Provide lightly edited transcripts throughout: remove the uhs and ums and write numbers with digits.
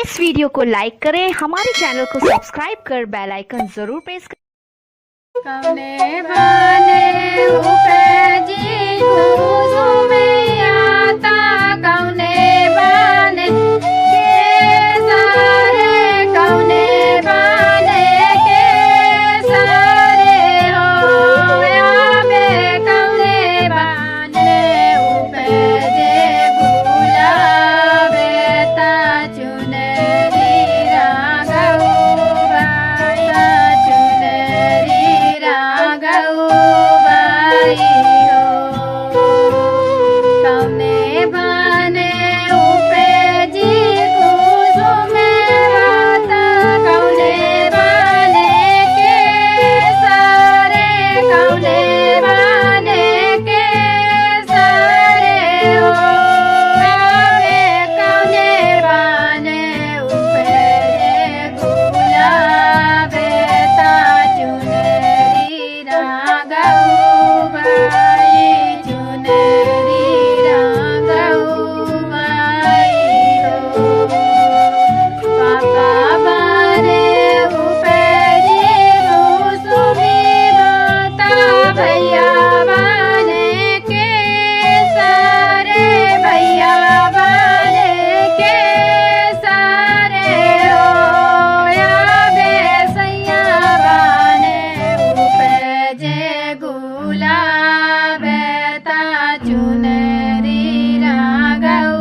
इस video को लाइक करें, हमारे चैनल को सब्सक्राइब कर बेल आइकन जरूर प्रेस करें। कौने बने उपजी खुशू में आता कौने बने के सारे कौने बने के सारे हो याबे कौने बने उपजे गुलाबे ता चुनरी रागौ बाया चुनरी रागौ बाई हो कौने बने उपजी खुशू में आता कौने बने के सारे कौने बने के सारे हो आवे कौने बने उपजे गुलाबे ता चुनरी रागौ बाई चुनरी रागौ बाई हो पापा बारे उपजी खुशुमी माता भैया बने के सारे भैया बने के सारे हो याबे सैया बने उपजे गुलाबे ता चुनरी रागौ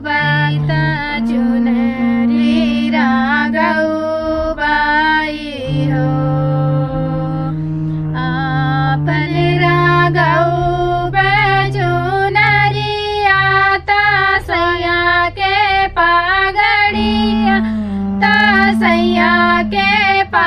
बाई ता चुनरी रागौ बाई हो आपन रागौ चुनरी आता सैया के पागड़िया ता सैया के पा